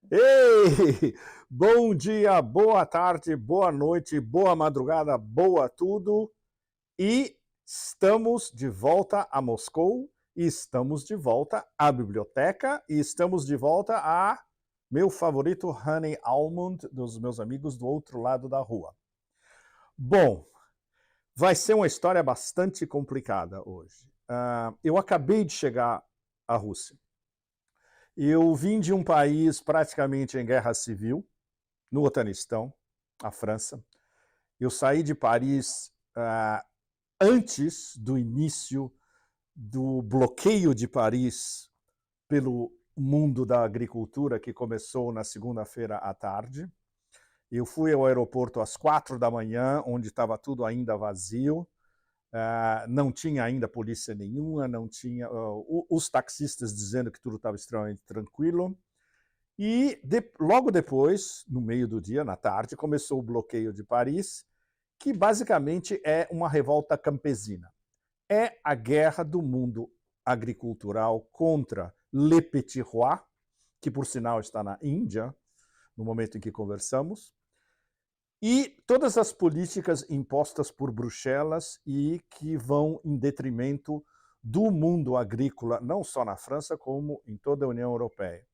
Ei! Bom dia, boa tarde, boa noite, boa madrugada, boa tudo. E estamos de volta a Moscou, e estamos de volta à biblioteca, e estamos de volta a meu favorito Honey Almond, dos meus amigos do outro lado da rua. Bom, vai ser uma história bastante complicada hoje. Eu acabei de chegar à Rússia. Eu vim de um país praticamente em guerra civil, no Otanistão, a França. Eu saí de Paris antes do início do bloqueio de Paris pelo mundo da agricultura, que começou na segunda-feira à tarde. Eu fui ao aeroporto às 4 da manhã, onde estava tudo ainda vazio. Não tinha ainda polícia nenhuma, não tinha os taxistas dizendo que tudo estava extremamente tranquilo. E logo depois, no meio do dia, na tarde, começou o bloqueio de Paris, que basicamente é uma revolta campesina. É a guerra do mundo agricultural contra Le Petit Roi, que por sinal está na Índia, no momento em que conversamos, e todas as políticas impostas por Bruxelas e que vão em detrimento do mundo agrícola, não só na França, como em toda a União Europeia.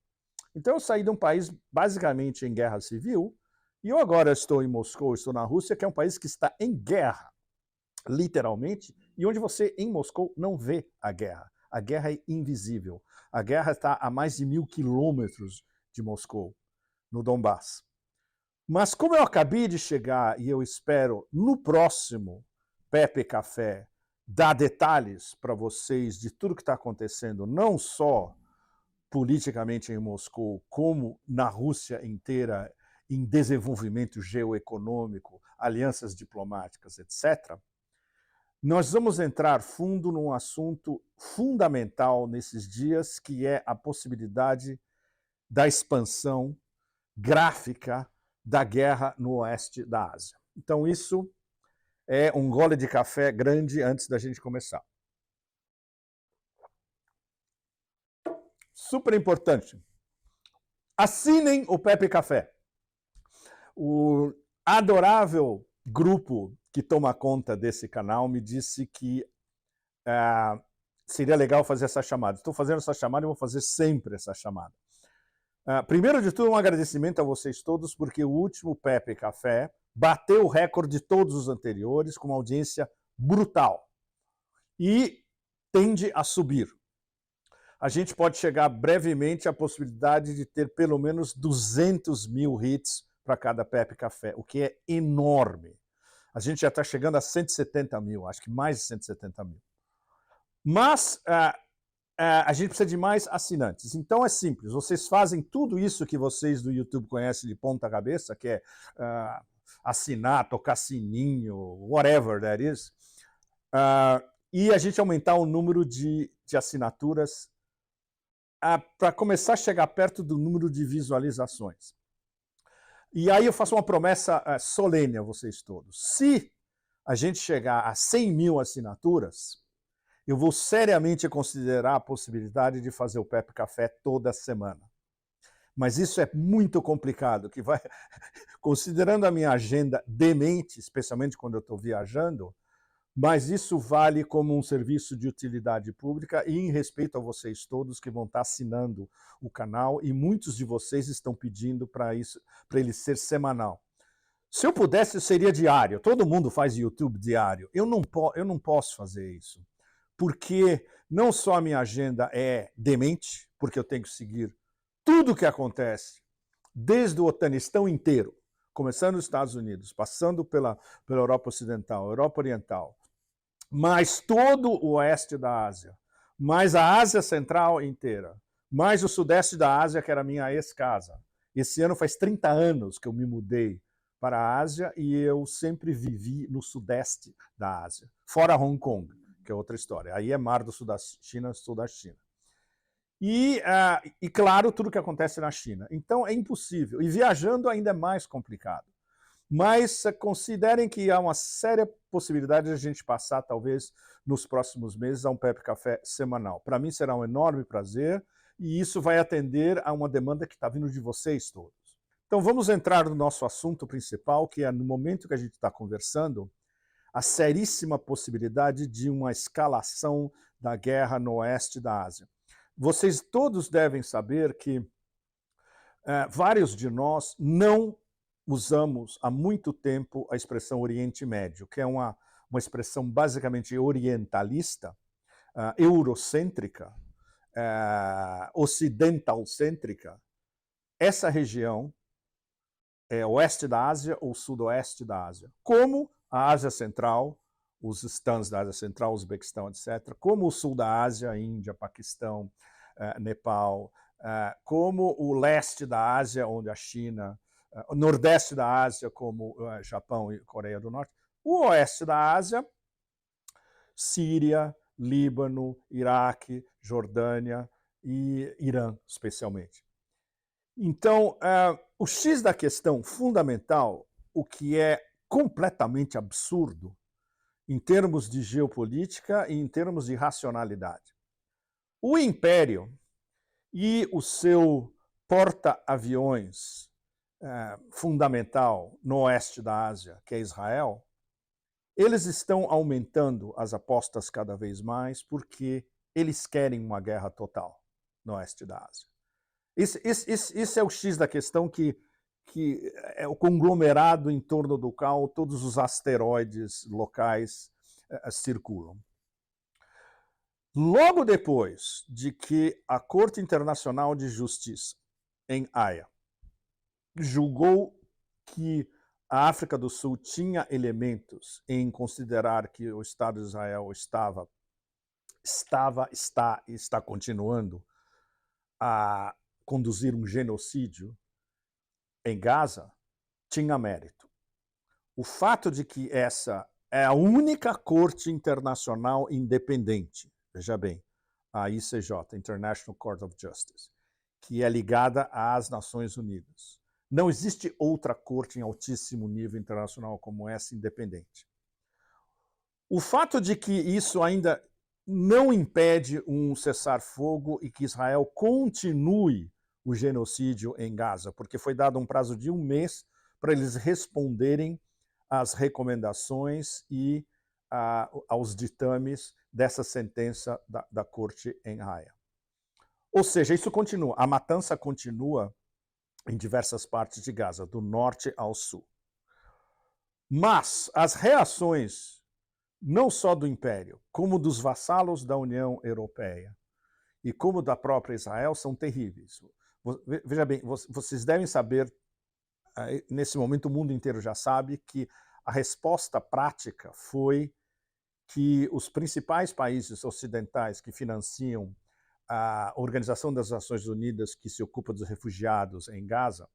Então eu saí de um país basicamente em guerra civil, e eu agora estou em Moscou, estou na Rússia, que é um país que está em guerra, literalmente, e onde você, em Moscou, não vê a guerra. A guerra é invisível. A guerra está a mais de 1.000 quilômetros de Moscou, no Donbass. Mas como eu acabei de chegar e eu espero no próximo Pepe Café dar detalhes para vocês de tudo que está acontecendo, não só politicamente em Moscou, como na Rússia inteira, em desenvolvimento geoeconômico, alianças diplomáticas, etc., nós vamos entrar fundo num assunto fundamental nesses dias, que é a possibilidade da expansão gráfica da guerra no oeste da Ásia. Então isso é um gole de café grande antes da gente começar. Super importante. Assinem o Pepe Café. O adorável grupo que toma conta desse canal me disse que seria legal fazer essa chamada. Estou fazendo essa chamada e vou fazer sempre essa chamada. Primeiro de tudo, um agradecimento a vocês todos, porque o último Pepe Café bateu o recorde de todos os anteriores, com uma audiência brutal. E tende a subir. A gente pode chegar brevemente à possibilidade de ter pelo menos 200 mil hits para cada Pepe Café, o que é enorme. A gente já está chegando a 170 mil, acho que mais de 170 mil. Mas a gente precisa de mais assinantes. Então é simples, vocês fazem tudo isso que vocês do YouTube conhecem de ponta cabeça, que é assinar, tocar sininho, whatever that is, e a gente aumentar o número de assinaturas para começar a chegar perto do número de visualizações. E aí eu faço uma promessa solene a vocês todos. Se a gente chegar a 100 mil assinaturas, eu vou seriamente considerar a possibilidade de fazer o Pepe Café toda semana. Mas isso é muito complicado, que vai, considerando a minha agenda demente, especialmente quando eu estou viajando, mas isso vale como um serviço de utilidade pública e em respeito a vocês todos que vão estar assinando o canal, e muitos de vocês estão pedindo para ele ser semanal. Se eu pudesse, seria diário. Todo mundo faz YouTube diário. Eu não posso fazer isso, porque não só a minha agenda é demente, porque eu tenho que seguir tudo o que acontece, desde o Otanistão inteiro, começando nos Estados Unidos, passando pela Europa Ocidental, Europa Oriental, mais todo o oeste da Ásia, mais a Ásia Central inteira, mais o sudeste da Ásia, que era a minha ex-casa. Esse ano faz 30 anos que eu me mudei para a Ásia e eu sempre vivi no sudeste da Ásia, fora Hong Kong, que é outra história. Aí é mar do sul da China, sul da China. E claro, tudo que acontece na China. Então é impossível. E viajando ainda é mais complicado. Mas considerem que há uma séria possibilidade de a gente passar, talvez, nos próximos meses, a um Pepe Café semanal. Para mim será um enorme prazer. e isso vai atender a uma demanda que está vindo de vocês todos. Então vamos entrar no nosso assunto principal, que é no momento que a gente está conversando, a seríssima possibilidade de uma escalação da guerra no oeste da Ásia. Vocês todos devem saber que vários de nós não usamos há muito tempo a expressão Oriente Médio, que é uma expressão basicamente orientalista, eurocêntrica, ocidentalcêntrica. Essa região é oeste da Ásia ou sudoeste da Ásia, como a Ásia Central, os stans da Ásia Central, Uzbequistão, etc., como o sul da Ásia, Índia, Paquistão, Nepal, como o leste da Ásia, onde a China, o nordeste da Ásia, como Japão e Coreia do Norte, o oeste da Ásia, Síria, Líbano, Iraque, Jordânia e Irã, especialmente. Então, o X da questão fundamental, o que é completamente absurdo em termos de geopolítica e em termos de racionalidade. O Império e o seu porta-aviões fundamental no oeste da Ásia, que é Israel, eles estão aumentando as apostas cada vez mais porque eles querem uma guerra total no oeste da Ásia. Esse é o X da questão que é o conglomerado em torno do qual todos os asteroides locais circulam. Logo depois de que a Corte Internacional de Justiça, em Haia, julgou que a África do Sul tinha elementos em considerar que o Estado de Israel está e está continuando a conduzir um genocídio em Gaza, tinha mérito. O fato de que essa é a única corte internacional independente, veja bem, a ICJ, International Court of Justice, que é ligada às Nações Unidas. Não existe outra corte em altíssimo nível internacional como essa independente. O fato de que isso ainda não impede um cessar-fogo e que Israel continue o genocídio em Gaza, porque foi dado um prazo de 1 mês para eles responderem às recomendações e aos ditames dessa sentença da Corte em Haia. Ou seja, isso continua, a matança continua em diversas partes de Gaza, do norte ao sul. Mas as reações, não só do Império, como dos vassalos da União Europeia e como da própria Israel, são terríveis. Veja bem, vocês devem saber, nesse momento o mundo inteiro já sabe, que a resposta prática foi que os principais países ocidentais que financiam a Organização das Nações Unidas, que se ocupa dos refugiados em Gaza,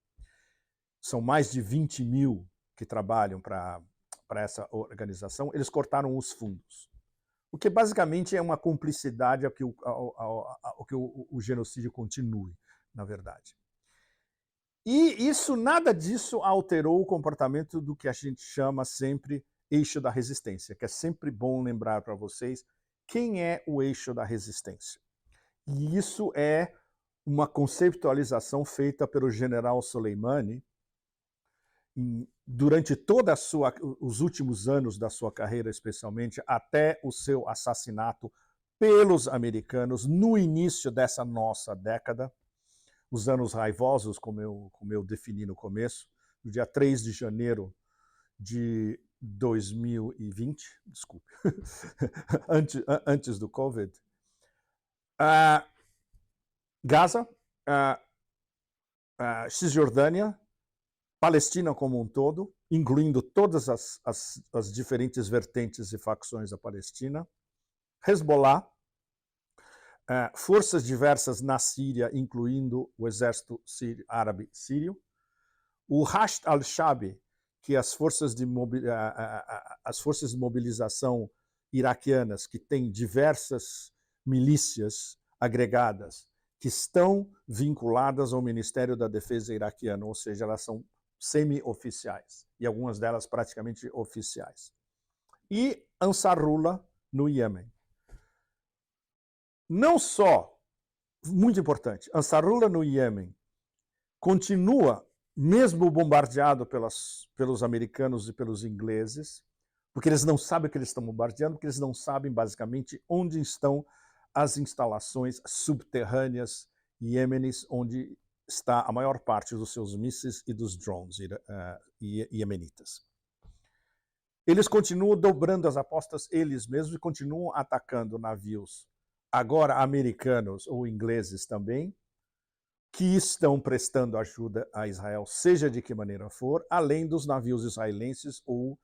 são mais de 20 mil que trabalham para essa organização, eles cortaram os fundos. O que basicamente é uma cumplicidade ao que o genocídio continue, na verdade. E nada disso alterou o comportamento do que a gente chama sempre eixo da resistência, que é sempre bom lembrar para vocês quem é o eixo da resistência. E isso é uma conceptualização feita pelo general Soleimani durante todos os últimos anos da sua carreira, especialmente até o seu assassinato pelos americanos no início dessa nossa década, os anos raivosos, como eu defini no começo, no dia 3 de janeiro de 2020, desculpe, antes do Covid. Gaza, Cisjordânia, Palestina como um todo, incluindo todas as diferentes vertentes e facções da Palestina, Hezbollah, forças diversas na Síria, incluindo o exército árabe sírio, o Hashd al-Shaabi, que as forças de mobilização iraquianas, que têm diversas milícias agregadas, que estão vinculadas ao Ministério da Defesa iraquiano, ou seja, elas são semi-oficiais, e algumas delas praticamente oficiais. E Ansarullah, no Iêmen. Não só muito importante, Ansarullah no Iêmen continua, mesmo bombardeado pelos americanos e pelos ingleses, porque eles não sabem o que eles estão bombardeando, porque eles não sabem, basicamente, onde estão as instalações subterrâneas iemenes, onde está a maior parte dos seus mísseis e dos drones iemenitas. Eles continuam dobrando as apostas eles mesmos e continuam atacando navios, agora americanos ou ingleses também, que estão prestando ajuda a Israel, seja de que maneira for, além dos navios israelenses ou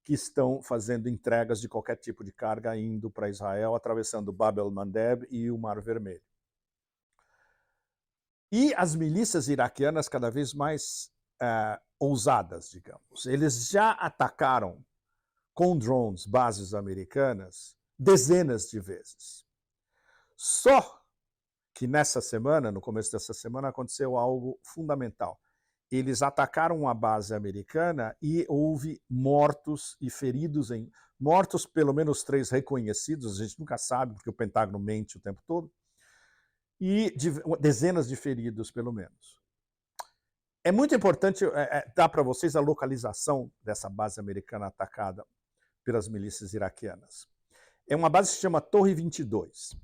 que estão fazendo entregas de qualquer tipo de carga indo para Israel, atravessando Bab el-Mandeb e o Mar Vermelho. E as milícias iraquianas cada vez mais ousadas, digamos. Eles já atacaram com drones bases americanas dezenas de vezes. Só que nessa semana, no começo dessa semana, aconteceu algo fundamental. Eles atacaram uma base americana e houve mortos e feridos, mortos pelo menos 3 reconhecidos, a gente nunca sabe, porque o Pentágono mente o tempo todo, e dezenas de feridos, pelo menos. É muito importante dar para vocês a localização dessa base americana atacada pelas milícias iraquianas. É uma base que se chama Torre 22.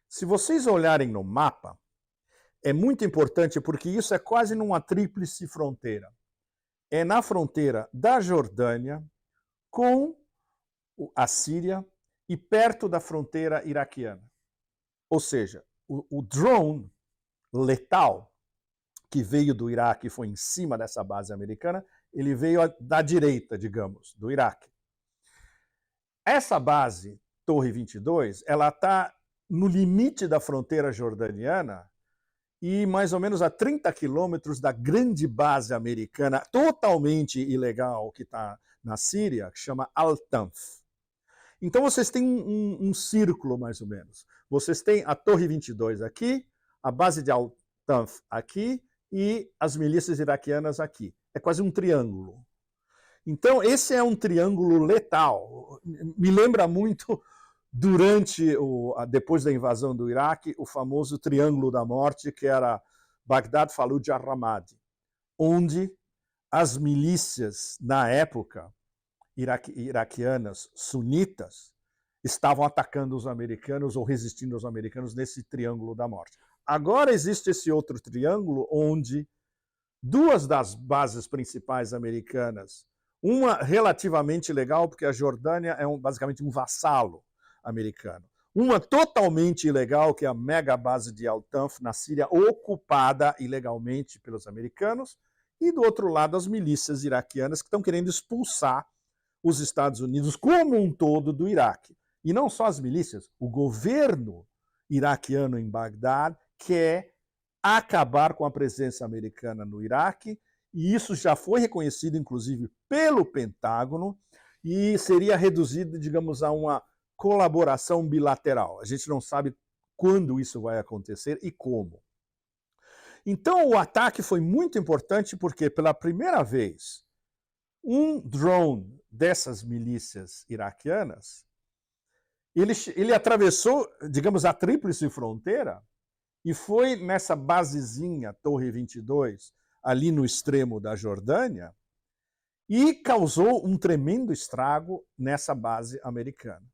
Se vocês olharem no mapa, é muito importante porque isso é quase numa tríplice fronteira. É na fronteira da Jordânia com a Síria e perto da fronteira iraquiana. Ou seja, o drone letal que veio do Iraque e foi em cima dessa base americana, ele veio da direita, digamos, do Iraque. Essa base, Torre 22, ela está no limite da fronteira jordaniana e mais ou menos a 30 quilômetros da grande base americana, totalmente ilegal, que está na Síria, que chama Al-Tanf. Então vocês têm um círculo, mais ou menos. Vocês têm a Torre 22 aqui, a base de Al-Tanf aqui e as milícias iraquianas aqui. É quase um triângulo. Então, esse é um triângulo letal. Me lembra muito, depois da invasão do Iraque, o famoso Triângulo da Morte, que era Bagdad, Fallujah, Ramadi, onde as milícias, na época, iraquianas sunitas, estavam atacando os americanos ou resistindo aos americanos nesse Triângulo da Morte. Agora existe esse outro triângulo onde 2 das bases principais americanas, uma relativamente legal, porque a Jordânia é basicamente um vassalo americano. Uma totalmente ilegal, que é a mega base de Al-Tanf, na Síria, ocupada ilegalmente pelos americanos. E, do outro lado, as milícias iraquianas que estão querendo expulsar os Estados Unidos como um todo do Iraque. E não só as milícias, o governo iraquiano em Bagdad quer acabar com a presença americana no Iraque, e isso já foi reconhecido, inclusive, pelo Pentágono, e seria reduzido, digamos, a uma colaboração bilateral. A gente não sabe quando isso vai acontecer e como. Então, o ataque foi muito importante porque, pela primeira vez, um drone dessas milícias iraquianas, ele atravessou, digamos, a tríplice fronteira e foi nessa basezinha, Torre 22, ali no extremo da Jordânia, e causou um tremendo estrago nessa base americana.